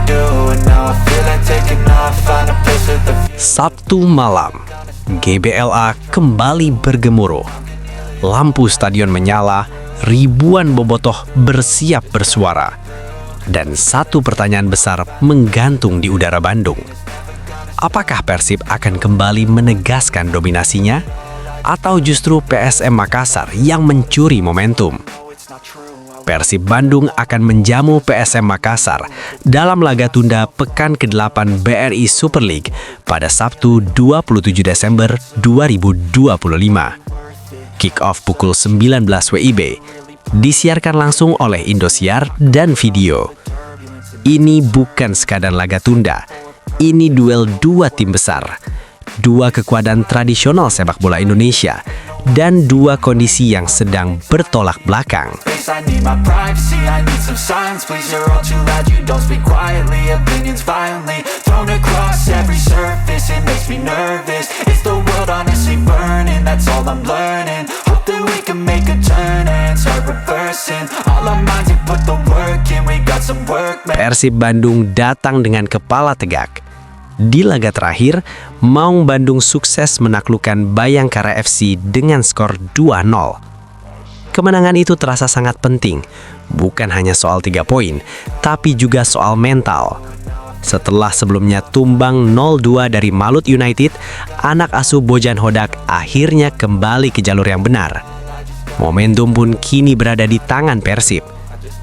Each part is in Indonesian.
do, and now I feel like taking off, find a place with a view. Sabtu malam, GBLA kembali bergemuruh. Lampu stadion menyala, ribuan bobotoh bersiap bersuara. Dan satu pertanyaan besar menggantung di udara Bandung. Apakah Persib akan kembali menegaskan dominasinya? Atau justru PSM Makassar yang mencuri momentum? Persib Bandung akan menjamu PSM Makassar dalam laga tunda pekan ke-8 BRI Super League pada Sabtu 27 Desember 2025. Kick-off pukul 19 WIB, disiarkan langsung oleh Indosiar dan Video. Ini bukan sekadar laga tunda, ini duel dua tim besar, dua kekuatan tradisional sepak bola Indonesia, dan dua kondisi yang sedang bertolak belakang. I need my privacy, I need some silence, please. You're all too loud, you don't speak quietly. Opinions violently thrown across every surface, it makes me nervous. Is the world honestly burning? That's all I'm learning. Hope that we can make a turn and start reversing. All our minds, we put the work in, we got some work, man. Persib Bandung datang dengan kepala tegak. Di laga terakhir, Maung Bandung sukses menaklukkan Bayangkara FC dengan skor 2-0. Kemenangan itu terasa sangat penting, bukan hanya soal 3 poin, tapi juga soal mental. Setelah sebelumnya tumbang 0-2 dari Malut United, anak asuh Bojan Hodak akhirnya kembali ke jalur yang benar. Momentum pun kini berada di tangan Persib.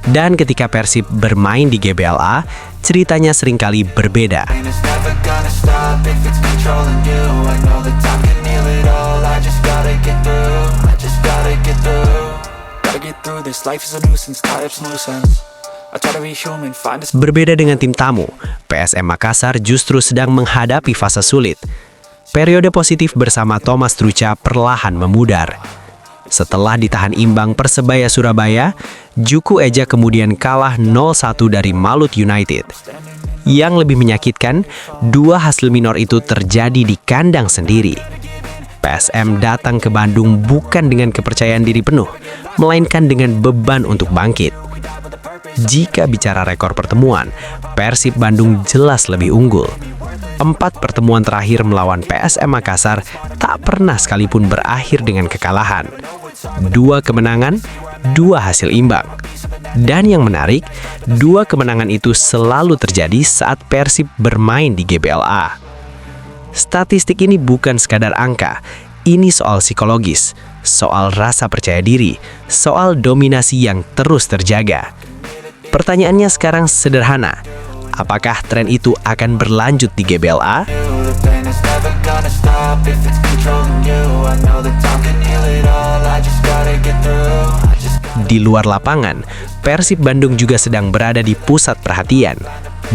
Dan ketika Persib bermain di GBLA, ceritanya seringkali berbeda. It's never gonna stop if it's controlling you. I know that time can heal it all. I just gotta get through. I just gotta get through. Gotta get through this. Life is a nuisance. Tie up some loose ends. I try to be human. Find a Berbeda dengan tim tamu, PSM Makassar justru sedang menghadapi fase sulit. Periode positif bersama Thomas Trucha perlahan memudar. Setelah ditahan imbang Persebaya Surabaya, Juku Eja kemudian kalah 0-1 dari Malut United. Yang lebih menyakitkan, dua hasil minor itu terjadi di kandang sendiri. PSM datang ke Bandung bukan dengan kepercayaan diri penuh, melainkan dengan beban untuk bangkit. Jika bicara rekor pertemuan, Persib Bandung jelas lebih unggul. 4 pertemuan terakhir melawan PSM Makassar tak pernah sekalipun berakhir dengan kekalahan. 2 kemenangan, 2 hasil imbang. Dan yang menarik, 2 kemenangan itu selalu terjadi saat Persib bermain di GBLA. Statistik ini bukan sekadar angka, ini soal psikologis, soal rasa percaya diri, soal dominasi yang terus terjaga. Pertanyaannya sekarang sederhana, apakah tren itu akan berlanjut di GBLA? The pain is never gonna stop if it's controlling you. I know that time can heal it all. I just gotta get through. Di luar lapangan, Persib Bandung juga sedang berada di pusat perhatian.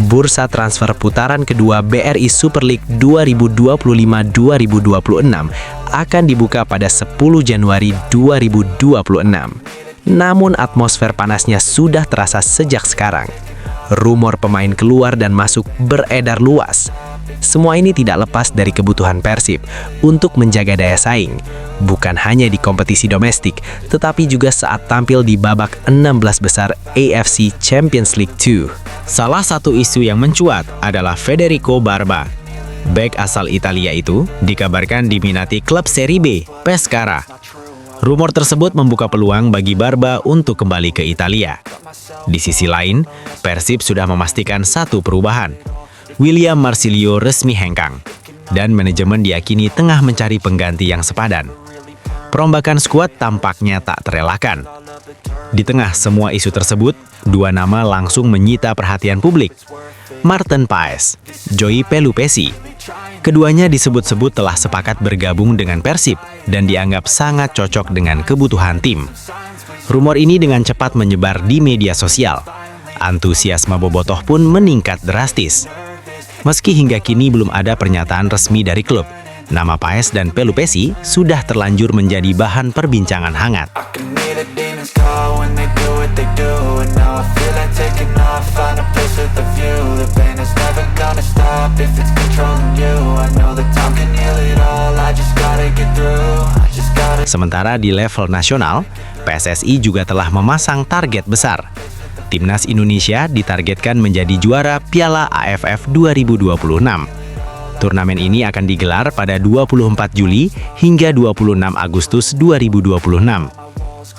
Bursa transfer putaran kedua BRI Super League 2025-2026 akan dibuka pada 10 Januari 2026. Namun atmosfer panasnya sudah terasa sejak sekarang. Rumor pemain keluar dan masuk beredar luas. Semua ini tidak lepas dari kebutuhan Persib untuk menjaga daya saing, bukan hanya di kompetisi domestik, tetapi juga saat tampil di babak 16 besar AFC Champions League 2. Salah satu isu yang mencuat adalah Federico Barba. Bek asal Italia itu dikabarkan diminati klub Serie B, Pescara. Rumor tersebut membuka peluang bagi Barba untuk kembali ke Italia. Di sisi lain, Persib sudah memastikan satu perubahan. William Marsilio resmi hengkang, dan manajemen diyakini tengah mencari pengganti yang sepadan. Perombakan skuad tampaknya tak terelakkan. Di tengah semua isu tersebut, 2 nama langsung menyita perhatian publik. Martin Paes, Joey Pelupesi. Keduanya disebut-sebut telah sepakat bergabung dengan Persib dan dianggap sangat cocok dengan kebutuhan tim. Rumor ini dengan cepat menyebar di media sosial. Antusiasme bobotoh pun meningkat drastis. Meski hingga kini belum ada pernyataan resmi dari klub, nama Paes dan Pelupesi sudah terlanjur menjadi bahan perbincangan hangat. I can hear the demons call when they do what they do. And now I feel like taking off, find a place with a view. The pain is never gonna stop if it's controlling you. I know that time can heal it all. I just gotta get through. I just gotta. Sementara di level nasional, PSSI juga telah memasang target besar. Timnas Indonesia ditargetkan menjadi juara Piala AFF 2026. Turnamen ini akan digelar pada 24 Juli hingga 26 Agustus 2026.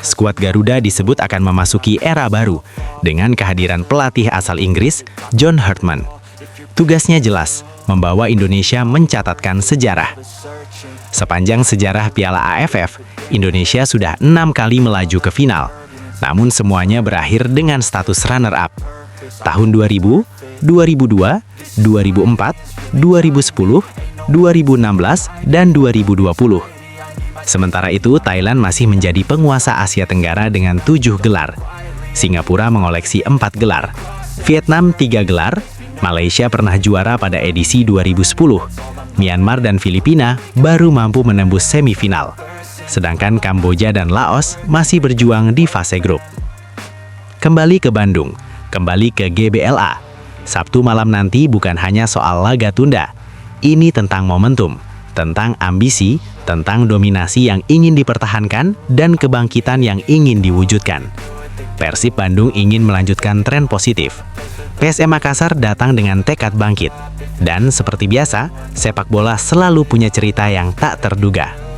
Skuad Garuda disebut akan memasuki era baru dengan kehadiran pelatih asal Inggris, John Hartman. Tugasnya jelas, membawa Indonesia mencatatkan sejarah. Sepanjang sejarah Piala AFF, Indonesia sudah 6 kali melaju ke final. Namun semuanya berakhir dengan status runner-up. Tahun 2000, 2002, 2004, 2010, 2016, dan 2020. Sementara itu, Thailand masih menjadi penguasa Asia Tenggara dengan 7 gelar. Singapura mengoleksi 4 gelar. Vietnam 3 gelar. Malaysia pernah juara pada edisi 2010. Myanmar dan Filipina baru mampu menembus semifinal. Sedangkan Kamboja dan Laos masih berjuang di fase grup. Kembali ke Bandung, kembali ke GBLA. Sabtu malam nanti bukan hanya soal laga tunda. Ini tentang momentum, tentang ambisi, tentang dominasi yang ingin dipertahankan dan kebangkitan yang ingin diwujudkan. Persib Bandung ingin melanjutkan tren positif. PSM Makassar datang dengan tekad bangkit. Dan seperti biasa, sepak bola selalu punya cerita yang tak terduga.